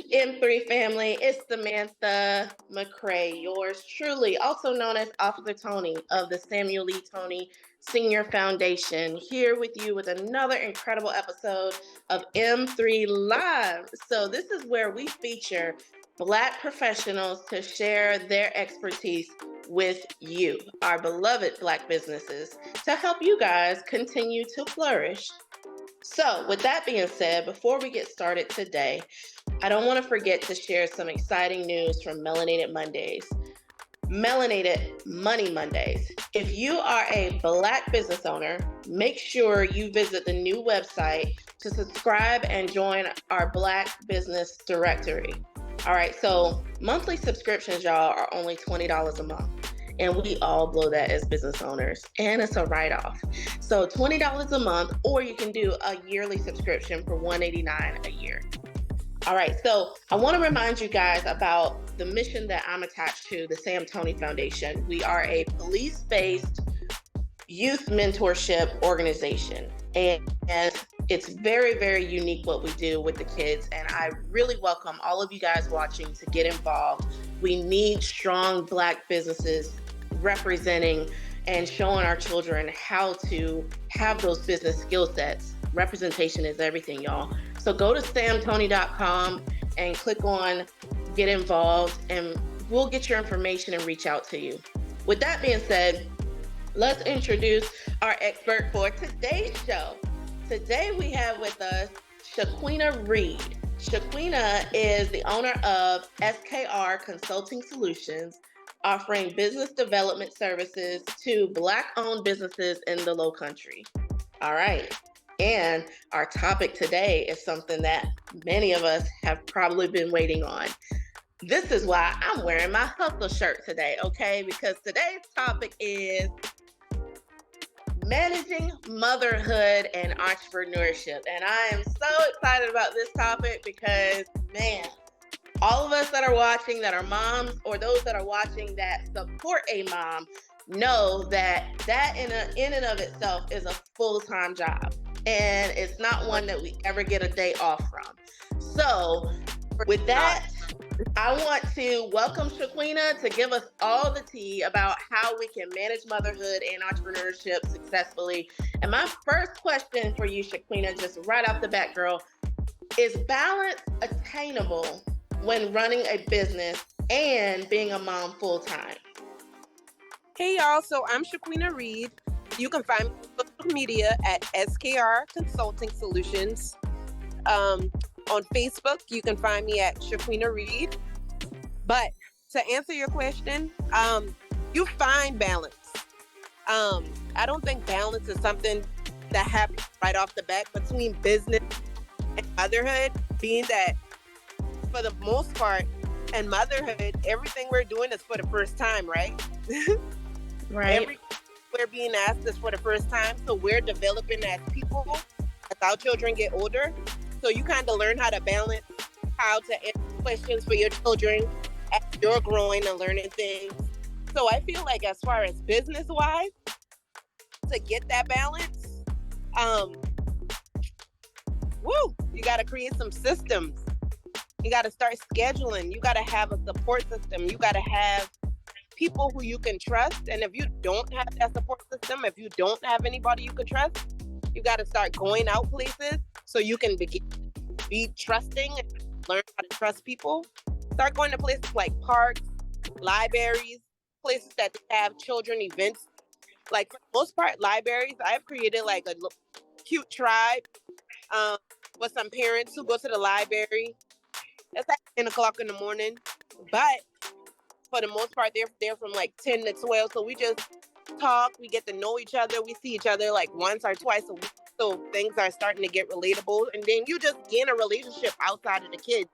M3 family, it's Samantha McCray, yours truly, also known as Officer Tony of the Samuel Lee Tony Senior Foundation, here with you with another incredible episode of M3 Live. So this is where we feature Black professionals to share their expertise with you, our beloved Black businesses, to help you guys continue to flourish. So with that being said, before we get started today, I don't want to forget to share some exciting news from Melanated Mondays. Melanated Money Mondays. If you are a Black business owner, make sure you visit the new website to subscribe and join our Black business directory. All right, so monthly subscriptions, y'all, are only $20 a month. And we all blow that as business owners, and it's a write-off. So $20 a month, or you can do a yearly subscription for $189 a year. All right, so I want to remind you guys about the mission that I'm attached to, the Sam Tony Foundation. We are a police-based youth mentorship organization, and it's very, very unique what we do with the kids, and I really welcome all of you guys watching to get involved. We need strong Black businesses representing and showing our children how to have those business skill sets. Representation is everything, y'all. So go to samtony.com and click on get involved, and we'll get your information and reach out to you. With that being said, let's introduce our expert for today's show. Today we have with us Shaqueena Reid. Shaqueena is the owner of SKR Consulting Solutions, offering business development services to Black-owned businesses in the Low Country. All right. And our topic today is something that many of us have probably been waiting on. This is why I'm wearing my hustle shirt today, okay? Because today's topic is managing motherhood and entrepreneurship. And I am so excited about this topic because, man, all of us that are watching that are moms, or those that are watching that support a mom, know that in and of itself is a full-time job. And it's not one that we ever get a day off from. So with that, I want to welcome Shaqueena to give us all the tea about how we can manage motherhood and entrepreneurship successfully. And my first question for you, Shaqueena, just right off the bat, girl, is balance attainable when running a business and being a mom full-time? Hey, y'all. So I'm Shaqueena Reid. You can find me on social media at SKR Consulting Solutions. On Facebook, you can find me at Shaqueena Reid. But to answer your question, you find balance. I don't think balance is something that happens right off the bat between business and motherhood, being that for the most part in motherhood, everything we're doing is for the first time, right? Right. We're being asked this for the first time, so we're developing as people as our children get older. So you kind of learn how to balance, how to answer questions for your children as you're growing and learning things. So I feel like as far as business-wise, to get that balance, you got to create some systems. You got to start scheduling. You got to have a support system. You got to have people who you can trust. And if you don't have that support system, if you don't have anybody you can trust, you got to start going out places so you can be trusting and learn how to trust people. Start going to places like parks, libraries, places that have children events. Like for the most part, libraries, I've created like a cute tribe with some parents who go to the library. It's like 10 o'clock in the morning, but for the most part, they're from like 10 to 12. So we just talk, we get to know each other. We see each other like once or twice a week. So things are starting to get relatable. And then you just gain a relationship outside of the kids.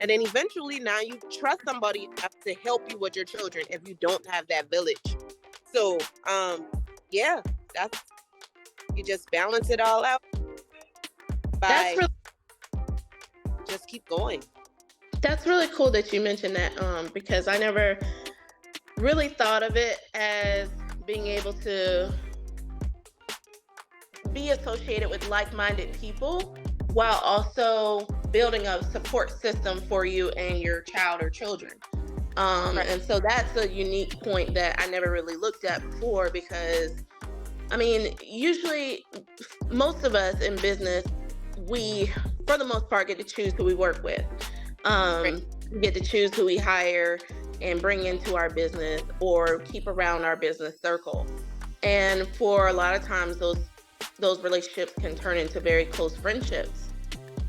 And then eventually now you trust somebody enough to help you with your children if you don't have that village. So, you just balance it all out by just keep going. That's really cool that you mentioned that, because I never really thought of it as being able to be associated with like-minded people while also building a support system for you and your child or children. Right. And so that's a unique point that I never really looked at before, because I mean, usually most of us in business, we, for the most part, get to choose who we work with. Right. We get to choose who we hire and bring into our business or keep around our business circle. And for a lot of times, those relationships can turn into very close friendships.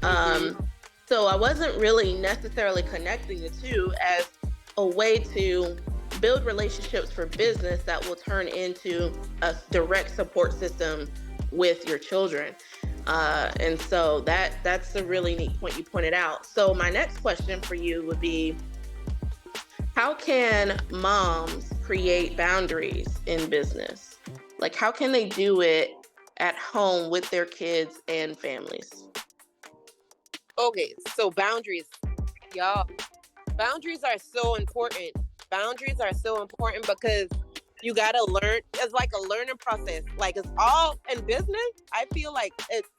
Mm-hmm. So I wasn't really necessarily connecting the two as a way to build relationships for business that will turn into a direct support system with your children. And so that's a really neat point you pointed out. So my next question for you would be, how can moms create boundaries in business? Like, how can they do it at home with their kids and families? Okay, so boundaries, y'all. Boundaries are so important. Boundaries are so important because you gotta learn. It's like a learning process. Like, it's all in business. I feel like it's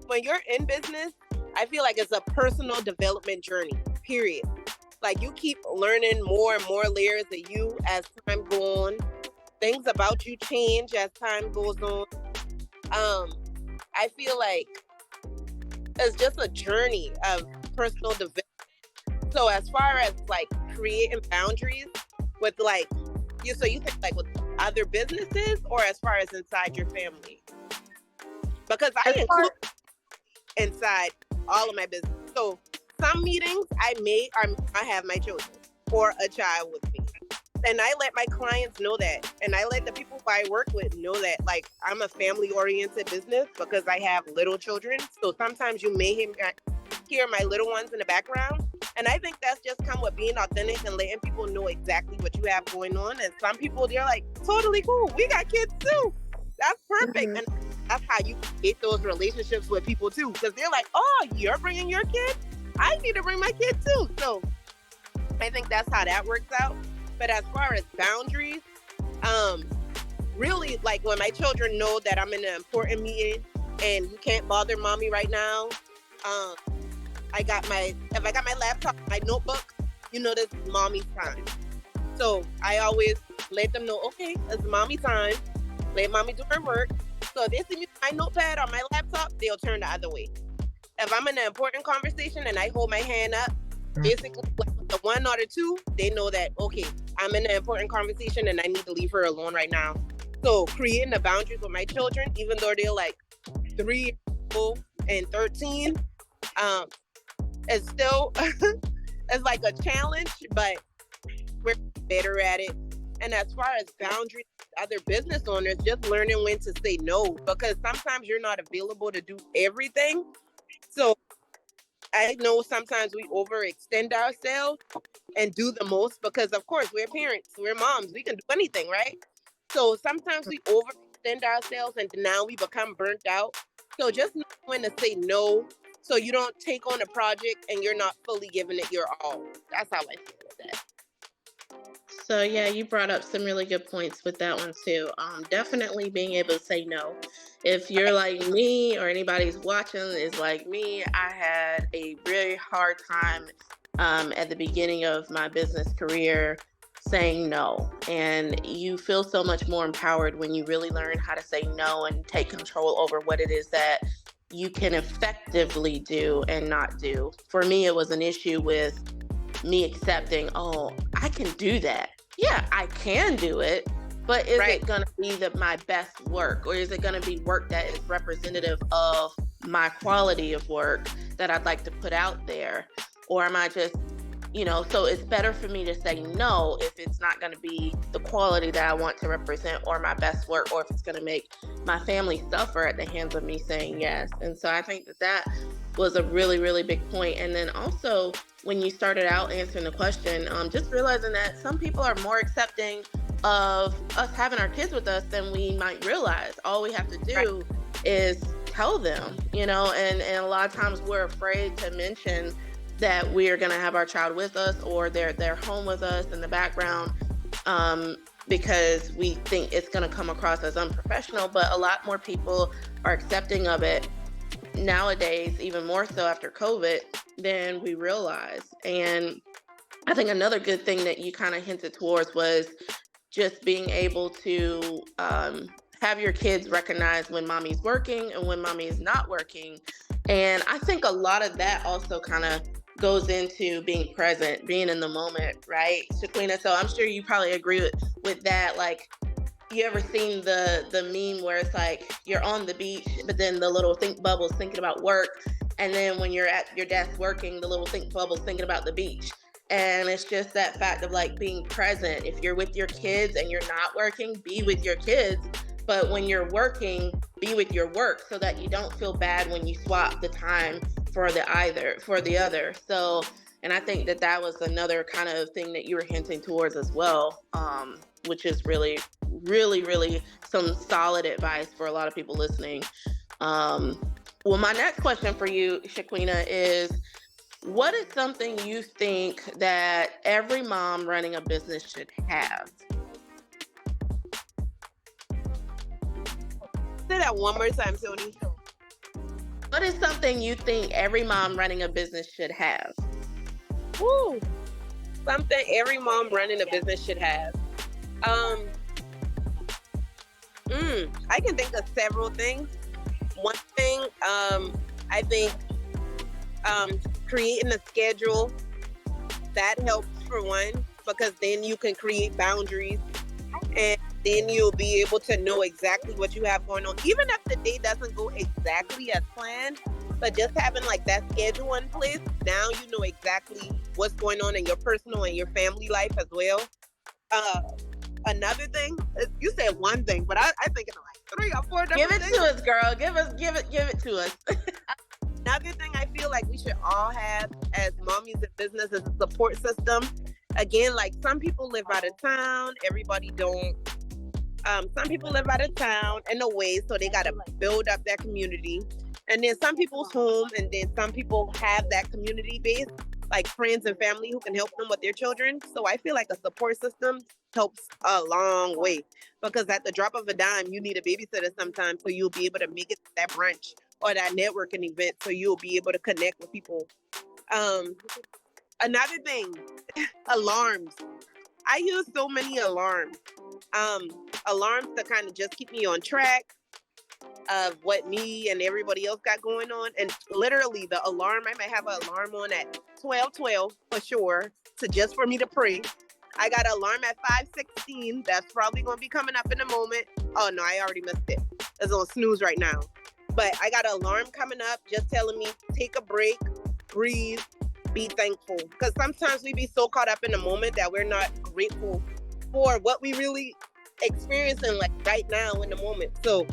when you're in business, I feel like it's a personal development journey, period. Like, you keep learning more and more layers of you as time goes on. Things about you change as time goes on. I feel like it's just a journey of personal development. So as far as like creating boundaries with like so you think like with other businesses or as far as inside your family? Because I As far include inside all of my business. So some meetings I have my children or a child with me. And I let my clients know that. And I let the people who I work with know that, like, I'm a family-oriented business because I have little children. So sometimes you may hear my little ones in the background. And I think that's just come with being authentic and letting people know exactly what you have going on. And some people, they're like, totally cool. We got kids too. That's perfect. Mhm. And that's how you get those relationships with people too. Because they're like, oh, you're bringing your kid? I need to bring my kid too. So I think that's how that works out. But as far as boundaries, really, like when my children know that I'm in an important meeting and you can't bother mommy right now, if I got my laptop, my notebook, this is mommy's time. So I always let them know, okay, it's mommy time. Let mommy do her work. So if they see me with my notepad or my laptop, they'll turn the other way. If I'm in an important conversation and I hold my hand up, basically like with the one or the two, they know that, okay, I'm in an important conversation and I need to leave her alone right now. So creating the boundaries with my children, even though they're like 3 and 13, it's still it's like a challenge, but we're better at it. And as far as boundaries with other business owners, just learning when to say no, because sometimes you're not available to do everything. So I know sometimes we overextend ourselves and do the most because, of course, we're parents, we're moms, we can do anything, right? So sometimes we overextend ourselves and now we become burnt out. So just know when to say no so you don't take on a project and you're not fully giving it your all. That's how I feel with that. So yeah, you brought up some really good points with that one too. Definitely being able to say no. If you're like me or anybody's watching is like me, I had a very hard time at the beginning of my business career saying no. And you feel so much more empowered when you really learn how to say no and take control over what it is that you can effectively do and not do. For me, it was an issue with me accepting, oh, I can do that. Yeah, I can do it, but is Right. it going to be my best work, or is it going to be work that is representative of my quality of work that I'd like to put out there? Or am I just, so it's better for me to say no if it's not going to be the quality that I want to represent or my best work, or if it's going to make my family suffer at the hands of me saying yes. And so I think that was a really, really big point. And then also, when you started out answering the question, just realizing that some people are more accepting of us having our kids with us than we might realize. All we have to do is tell them, and a lot of times we're afraid to mention that we are going to have our child with us or they're home with us in the background, because we think it's going to come across as unprofessional. But a lot more people are accepting of it nowadays, even more so after COVID than we realize. And I think another good thing that you kind of hinted towards was just being able to have your kids recognize when mommy's working and when mommy is not working. And I think a lot of that also kind of goes into being present, being in the moment, right, Shaqueena? So I'm sure you probably agree with that. Like, you ever seen the meme where it's like you're on the beach, but then the little think bubble's thinking about work, and then when you're at your desk working, the little think bubble's thinking about the beach. And it's just that fact of like being present. If you're with your kids and you're not working, be with your kids. But when you're working, be with your work so that you don't feel bad when you swap the time for the other. So, and I think that was another kind of thing that you were hinting towards as well, which is really, really, really some solid advice for a lot of people listening. Well, my next question for you, Shaqueena, is what is something you think that every mom running a business should have? Say that one more time, Tony. What is something you think every mom running a business should have? Woo! Something every mom running a business should have. I can think of several things. One thing, I think creating a schedule, that helps for one, because then you can create boundaries and then you'll be able to know exactly what you have going on. Even if the day doesn't go exactly as planned, but just having like that schedule in place, now you know exactly what's going on in your personal and your family life as well. Another thing, you said one thing, but I think it's like 3 or 4 different things. Give it to us, girl. Give it to us. Another thing I feel like we should all have as mommies in business is a support system. Again, like some people live out of town, everybody don't. Some people live out of town in a way, so they got to build up that community. And then some people's home, and then some people have that community base, like friends and family who can help them with their children. So I feel like a support system helps a long way, because at the drop of a dime, you need a babysitter sometimes, so you'll be able to make it to that brunch or that networking event, so you'll be able to connect with people. Another thing, alarms. I use so many alarms. Alarms to kind of just keep me on track of what me and everybody else got going on. And literally the alarm, I might have an alarm on at 12:12 for sure, just for me to pray. I got an alarm at 5:16 that's probably going to be coming up in a moment. Oh no, I already missed it. It's on snooze right now. But I got an alarm coming up just telling me, take a break, breathe, be thankful. Because sometimes we be so caught up in the moment that we're not grateful for what we really experiencing like right now in the moment. So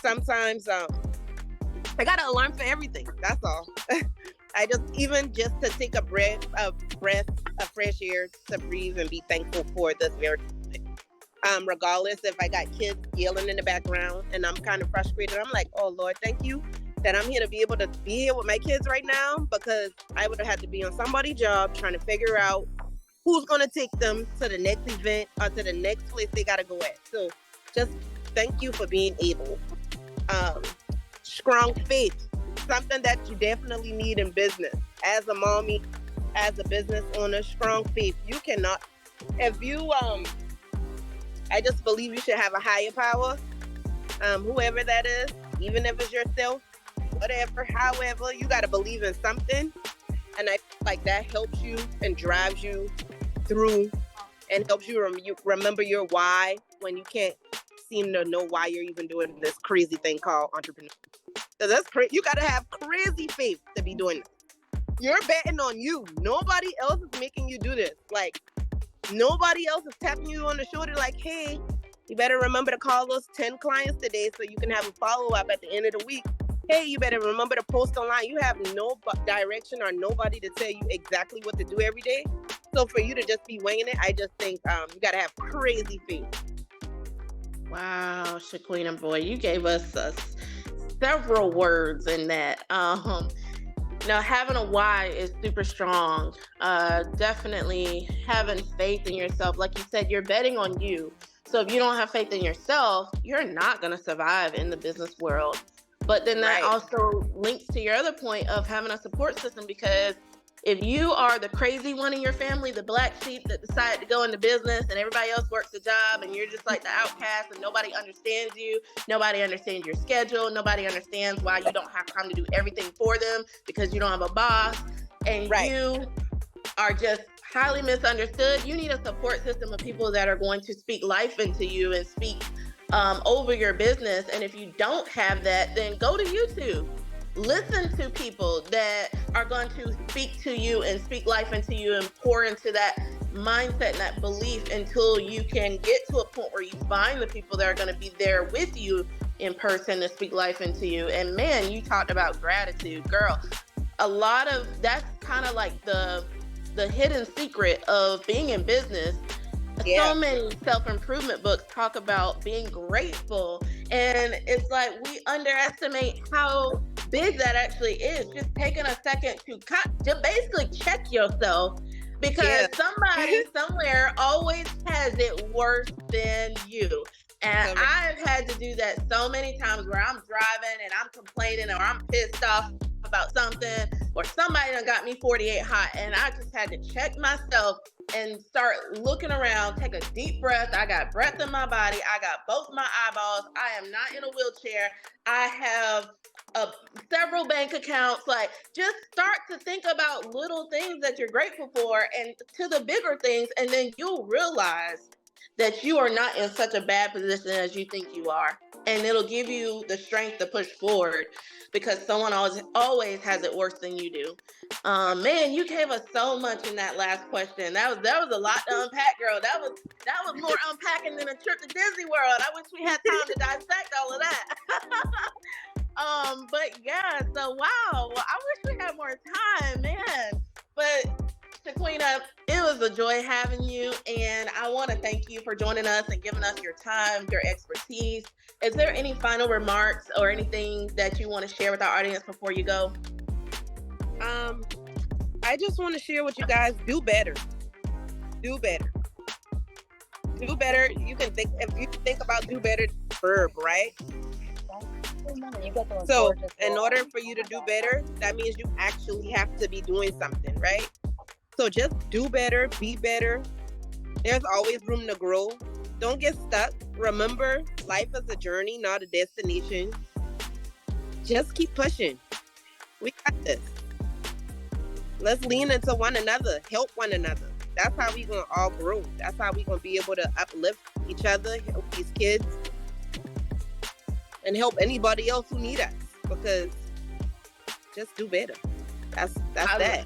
sometimes I got an alarm for everything. That's all. I just to take a breath of fresh air, to breathe and be thankful for this very moment. Regardless if I got kids yelling in the background and I'm kind of frustrated, I'm like, oh Lord, thank you that I'm here to be able to be here with my kids right now, because I would have had to be on somebody's job trying to figure out who's going to take them to the next event or to the next place they got to go at. So just thank you for being able. Strong faith, something that you definitely need in business. As a mommy, as a business owner, strong faith. You cannot, I just believe you should have a higher power, whoever that is, even if it's yourself, whatever, however, you got to believe in something. And I feel like that helps you and drives you through and helps you remember your why when you can't seem to know why you're even doing this crazy thing called entrepreneurship. So that's crazy. You got to have crazy faith to be doing this. You're betting on you. Nobody else is making you do this. Like, nobody else is tapping you on the shoulder like, hey, you better remember to call those 10 clients today so you can have a follow-up at the end of the week. Hey, you better remember to post online. You have no direction or nobody to tell you exactly what to do every day. So for you to just be winging it, I just think you got to have crazy faith. Wow, Shaqueena, boy, you gave us several words in that. Having a why is super strong. Definitely having faith in yourself. Like you said, you're betting on you. So if you don't have faith in yourself, you're not going to survive in the business world. But then that Right. also links to your other point of having a support system, because if you are the crazy one in your family, the black sheep that decided to go into business and everybody else works a job and you're just like the outcast and nobody understands you, nobody understands your schedule, nobody understands why you don't have time to do everything for them because you don't have a boss, and Right. you are just highly misunderstood, you need a support system of people that are going to speak life into you and speak over your business. And if you don't have that, then go to YouTube. Listen to people that are going to speak to you and speak life into you and pour into that mindset and that belief until you can get to a point where you find the people that are going to be there with you in person to speak life into you. And man, you talked about gratitude, girl. A lot of that's kind of like the hidden secret of being in business. Yeah. So many self-improvement books talk about being grateful, and it's like we underestimate how big that actually is. Just taking a second to basically check yourself, because Yeah. somebody somewhere always has it worse than you. And Correct. I've had to do that so many times where I'm driving and I'm complaining or I'm pissed off about something, or somebody done got me 48 hot, and I just had to check myself and start looking around, take a deep breath. I got breath in my body. I got both my eyeballs. I am not in a wheelchair. I have several bank accounts. Like, just start to think about little things that you're grateful for and to the bigger things, and then you'll realize that you are not in such a bad position as you think you are. And it'll give you the strength to push forward, because someone always has it worse than you do. Man, you gave us so much in that last question. That was a lot to unpack, girl. That was more unpacking than a trip to Disney World. I wish we had time to dissect all of that. But yeah, so wow. Well, I wish we had more time, man. But Shaqueena, it was a joy having you, and I want to thank you for joining us and giving us your time, your expertise. Is there any final remarks or anything that you want to share with our audience before you go? I just want to share with you guys: do better. Do better. Do better. You can think, if you think about do better, verb, right? So in order for you to do better, that means you actually have to be doing something, right? So just do better, be better. There's always room to grow. Don't get stuck. Remember, life is a journey, not a destination. Just keep pushing. We got this. Let's lean into one another, help one another. That's how we're going to all grow. That's how we're going to be able to uplift each other, help these kids, and help anybody else who need us, because just do better. That's that.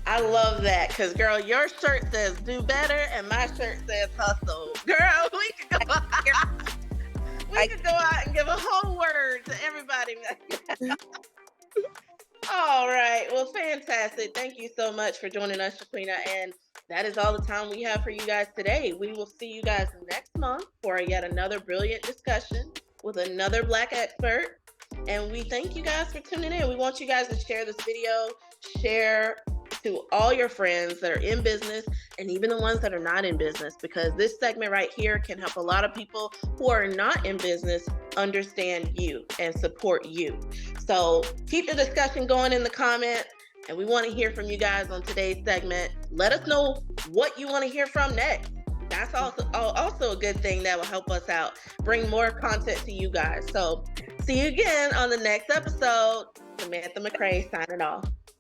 I love that, because girl, your shirt says do better and my shirt says hustle. Girl, we could go out and give a whole word to everybody. All right. Well, fantastic. Thank you so much for joining us, Shaqueena. And that is all the time we have for you guys today. We will see you guys next month for yet another brilliant discussion with another Black expert. And we thank you guys for tuning in. We want you guys to share this video, share to all your friends that are in business and even the ones that are not in business, because this segment right here can help a lot of people who are not in business understand you and support you. So keep the discussion going in the comments, and we want to hear from you guys on today's segment. Let us know what you want to hear from next. That's also a good thing that will help us out, bring more content to you guys. So see you again on the next episode. Samantha McCray signing off.